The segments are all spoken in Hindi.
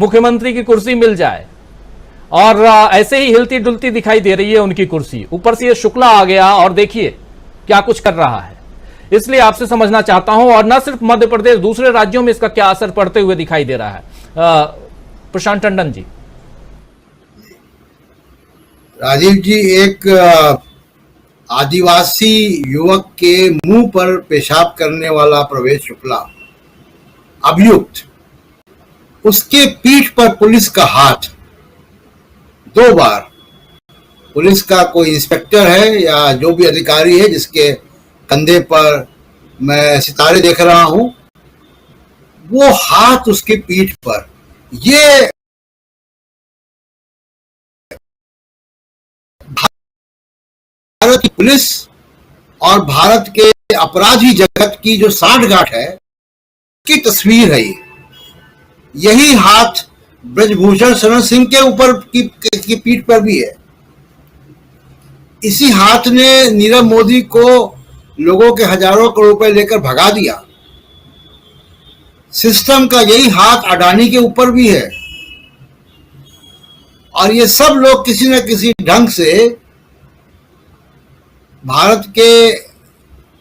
मुख्यमंत्री की कुर्सी मिल जाए, और ऐसे ही हिलती डुलती दिखाई दे रही है उनकी कुर्सी। ऊपर से ये शुक्ला आ गया और देखिए क्या कुछ कर रहा है। इसलिए आपसे समझना चाहता हूं, और न सिर्फ मध्य प्रदेश, दूसरे राज्यों में इसका क्या असर पड़ते हुए दिखाई दे रहा है। प्रशांत टंडन जी। राजीव जी, एक आदिवासी युवक के मुंह पर पेशाब करने वाला प्रवेश शुक्ला, अभियुक्त, उसके पीठ पर पुलिस का हाथ। 2 बार पुलिस का कोई इंस्पेक्टर है या जो भी अधिकारी है जिसके कंधे पर मैं सितारे देख रहा हूं, वो हाथ उसके पीठ पर। ये भारत की पुलिस और भारत के अपराधी जगत की जो सांठगांठ है की तस्वीर है। यही हाथ ब्रजभूषण शरण सिंह के ऊपर की पीठ पर भी है। इसी हाथ ने नीरव मोदी को लोगों के हजारों करोड़ रुपए लेकर भगा दिया। सिस्टम का यही हाथ अडानी के ऊपर भी है। और ये सब लोग किसी न किसी ढंग से भारत के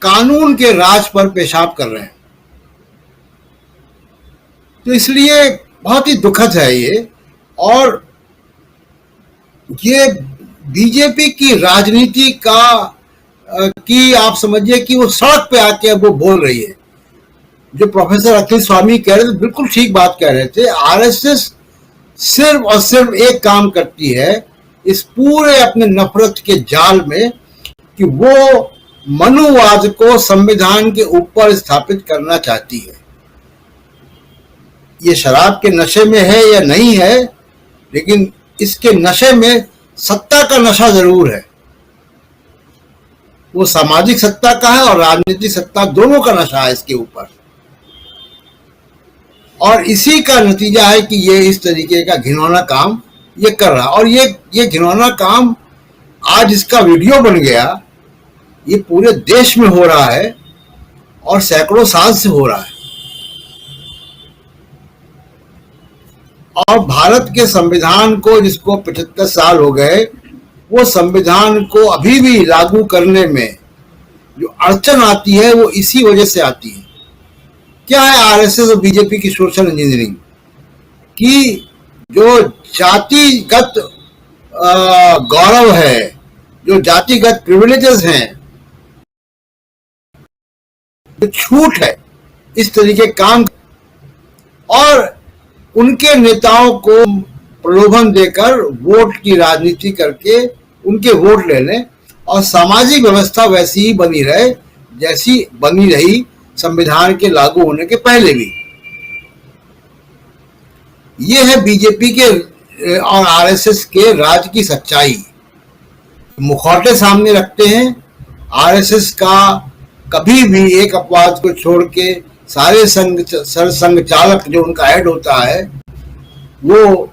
कानून के राज पर पेशाब कर रहे हैं। तो इसलिए बहुत ही दुखद है ये। और ये बीजेपी की राजनीति की आप समझिए कि वो सड़क पे आके वो बोल रही है। जो प्रोफेसर अखिल स्वामी कह रहे थे, बिल्कुल ठीक बात कह रहे थे। आरएसएस सिर्फ और सिर्फ एक काम करती है इस पूरे अपने नफरत के जाल में, कि वो मनुवाद को संविधान के ऊपर स्थापित करना चाहती है। ये शराब के नशे में है या नहीं है, लेकिन इसके नशे में सत्ता का नशा जरूर है। वो सामाजिक सत्ता का है और राजनीतिक सत्ता, दोनों का नशा है इसके ऊपर। और इसी का नतीजा है कि ये इस तरीके का घिनौना काम ये कर रहा। और ये घिनौना काम आज इसका वीडियो बन गया, ये पूरे देश में हो रहा है और सैकड़ों साल से हो रहा है। और भारत के संविधान को, जिसको 75 साल हो गए, वो संविधान को अभी भी लागू करने में जो अड़चन आती है वो इसी वजह से आती है। क्या है आरएसएस और बीजेपी की सोशल इंजीनियरिंग कि जो जातिगत गौरव है, जो जातिगत प्रिविलेजेस हैं, जो छूट है, इस तरीके काम, और उनके नेताओं को प्रलोभन देकर वोट की राजनीति करके उनके वोट ले लें और सामाजिक व्यवस्था वैसी ही बनी रहे जैसी बनी रही संविधान के लागू होने के पहले भी। ये है बीजेपी के और आरएसएस के राज की सच्चाई। मुखौटे सामने रखते हैं। आरएसएस का कभी भी एक अपवाद को छोड़ के सारे संघ चालक, जो उनका हेड होता है, वो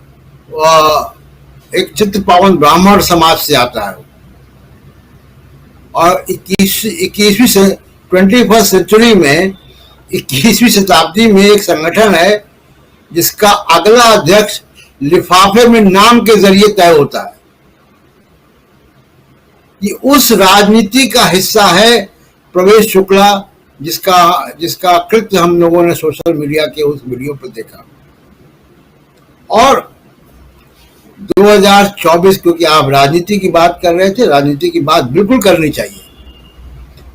एक चित्त पावन ब्राह्मण समाज से आता है। और 21वीं सेंचुरी में, 21वीं शताब्दी में एक संगठन है जिसका अगला अध्यक्ष लिफाफे में नाम के जरिए तय होता है। ये उस राजनीति का हिस्सा है प्रवेश शुक्ला, जिसका कृत्य हम लोगों ने सोशल मीडिया के उस वीडियो पर देखा। और 2024, क्योंकि आप राजनीति की बात कर रहे थे, राजनीति की बात बिल्कुल करनी चाहिए,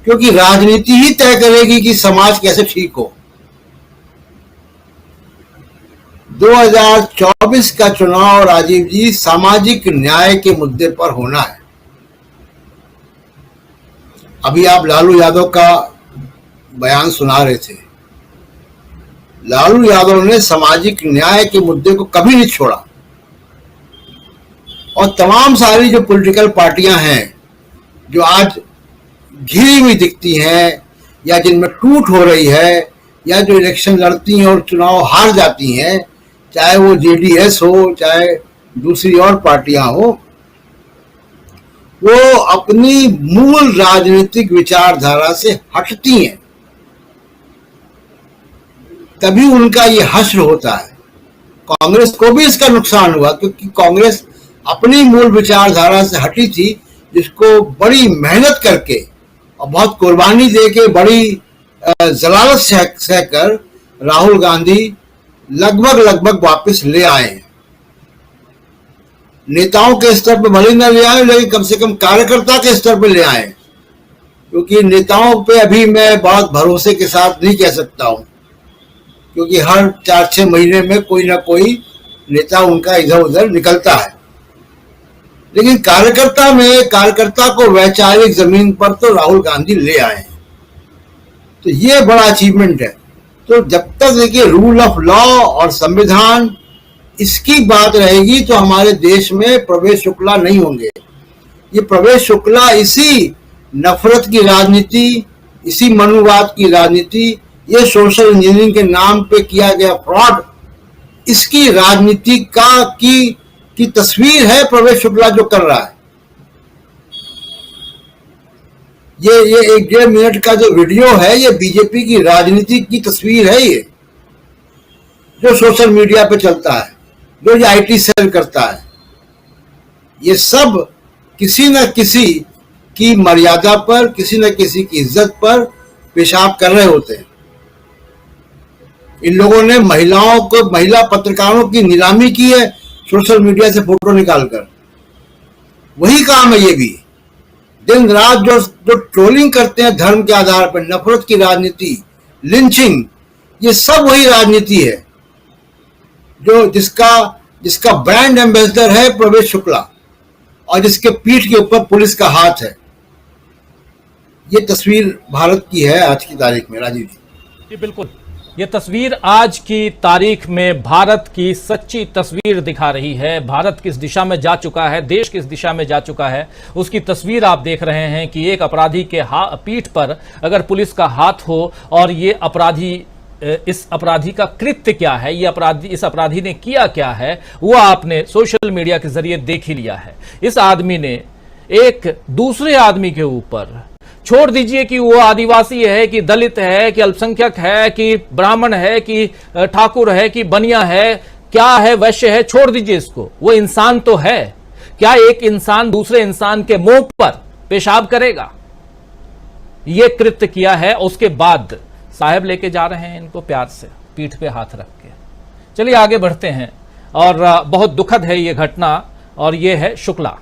क्योंकि राजनीति ही तय करेगी कि समाज कैसे ठीक हो। 2024 का चुनाव, राजीव जी, सामाजिक न्याय के मुद्दे पर होना है। अभी आप लालू यादव का बयान सुना रहे थे। लालू यादव ने सामाजिक न्याय के मुद्दे को कभी नहीं छोड़ा। और तमाम सारी जो पॉलिटिकल पार्टियां हैं जो आज घिरी हुई दिखती हैं या जिनमें टूट हो रही है, या जो इलेक्शन लड़ती हैं और चुनाव हार जाती हैं, चाहे वो जेडीएस हो, चाहे दूसरी और पार्टियां हो, वो अपनी मूल राजनीतिक विचारधारा से हटती हैं। तभी उनका ये हश्र होता है। कांग्रेस को भी इसका नुकसान हुआ, क्योंकि कांग्रेस अपनी मूल विचारधारा से हटी थी, जिसको बड़ी मेहनत करके और बहुत कुर्बानी देके, बड़ी जलालत सहकर राहुल गांधी लगभग वापस ले आए। नेताओं के स्तर पर भले न ले आए, लेकिन कम से कम कार्यकर्ता के स्तर पर ले आए, क्योंकि नेताओं पे अभी मैं बहुत भरोसे के साथ नहीं कह सकता हूं, क्योंकि हर 4-6 महीने में कोई ना कोई नेता उनका इधर उधर निकलता है। लेकिन कार्यकर्ता को वैचारिक जमीन पर तो राहुल गांधी ले आए, तो ये बड़ा अचीवमेंट है। तो जब तक देखिए रूल ऑफ लॉ और संविधान इसकी बात रहेगी, तो हमारे देश में प्रवेश शुक्ला नहीं होंगे। ये प्रवेश शुक्ला इसी नफरत की राजनीति, इसी मनुवाद की राजनीति, ये सोशल इंजीनियरिंग के नाम पे किया गया फ्रॉड, इसकी राजनीति की तस्वीर है प्रवेश शुक्ला जो कर रहा है। ये 1.5 मिनट का जो वीडियो है, ये बीजेपी की राजनीति की तस्वीर है, ये जो सोशल मीडिया पे चलता है, जो ये आईटी सेल करता है। ये सब किसी न किसी की मर्यादा पर, किसी न किसी की इज्जत पर पेशाब कर रहे होते हैं। इन लोगों ने महिला पत्रकारों की नीलामी की है सोशल मीडिया से फोटो निकालकर। वही काम है ये भी, दिन रात जो ट्रोलिंग करते हैं धर्म के आधार पर, नफरत की राजनीति, लिंचिंग, ये सब वही राजनीति है जो जिसका ब्रांड एम्बेसडर है प्रवेश शुक्ला, और जिसके पीठ के ऊपर पुलिस का हाथ है। ये तस्वीर भारत की है आज की तारीख में, राजीव जी। बिल्कुल, ये तस्वीर आज की तारीख में भारत की सच्ची तस्वीर दिखा रही है। भारत किस दिशा में जा चुका है, देश किस दिशा में जा चुका है, उसकी तस्वीर आप देख रहे हैं कि एक अपराधी के पीठ पर अगर पुलिस का हाथ हो, और ये इस अपराधी का कृत्य क्या है, इस अपराधी ने किया क्या है, वो आपने सोशल मीडिया के जरिए देख ही लिया है। इस आदमी ने एक दूसरे आदमी के ऊपर, छोड़ दीजिए कि वो आदिवासी है कि दलित है कि अल्पसंख्यक है कि ब्राह्मण है कि ठाकुर है कि बनिया है, क्या है, वैश्य है, छोड़ दीजिए इसको, वो इंसान तो है। क्या एक इंसान दूसरे इंसान के मुंह पर पेशाब करेगा? ये कृत्य किया है। उसके बाद साहब लेके जा रहे हैं इनको प्यार से, पीठ पे हाथ रख के। चलिए आगे बढ़ते हैं, और बहुत दुखद है ये घटना, और ये है शुक्ला,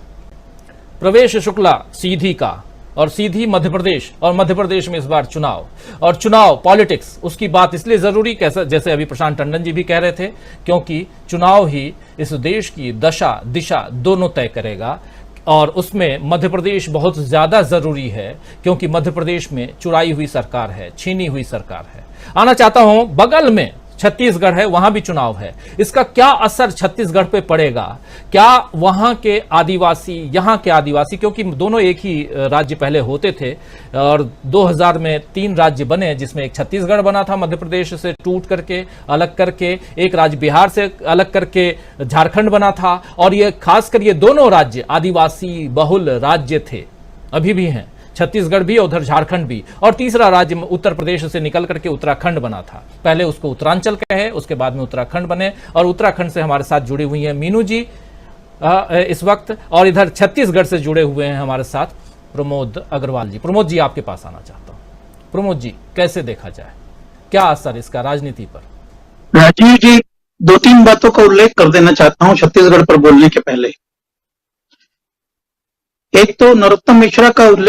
प्रवेश शुक्ला सीधी का, और सीधी मध्य प्रदेश, और मध्य प्रदेश में इस बार चुनाव, और चुनाव पॉलिटिक्स, उसकी बात इसलिए जरूरी, कैसा जैसे अभी प्रशांत टंडन जी भी कह रहे थे, क्योंकि चुनाव ही इस देश की दशा दिशा दोनों तय करेगा, और उसमें मध्य प्रदेश बहुत ज्यादा जरूरी है, क्योंकि मध्य प्रदेश में चुराई हुई सरकार है, छीनी हुई सरकार है। आना चाहता हूं, बगल में छत्तीसगढ़ है, वहां भी चुनाव है। इसका क्या असर छत्तीसगढ़ पे पड़ेगा? क्या वहां के आदिवासी, यहां के आदिवासी, क्योंकि दोनों एक ही राज्य पहले होते थे, और 2000 में 3 राज्य बने, जिसमें एक छत्तीसगढ़ बना था मध्य प्रदेश से टूट करके, अलग करके, एक राज्य बिहार से अलग करके झारखंड बना था, और ये खासकर ये दोनों राज्य आदिवासी बहुल राज्य थे, अभी भी हैं, छत्तीसगढ़ भी, उधर झारखंड भी, और तीसरा राज्य उत्तर प्रदेश से निकल करके उत्तराखंड बना था। पहले उसको उत्तरांचल कहे, उसके बाद में उत्तराखंड बने, और उत्तराखंड से हमारे साथ जुड़ी हुई हैं मीनू जी इस वक्त, और इधर छत्तीसगढ़ से जुड़े हुए हैं हमारे साथ प्रमोद अग्रवाल जी। प्रमोद जी, आपके पास आना चाहता हूं। प्रमोद जी, कैसे देखा जाए, क्या असर इसका राजनीति पर? राजीव जी, 2-3 बातों का उल्लेख कर देना चाहता हूं छत्तीसगढ़ पर बोलने के पहले। एक तो नरोत्तम मिश्रा का उल्लेख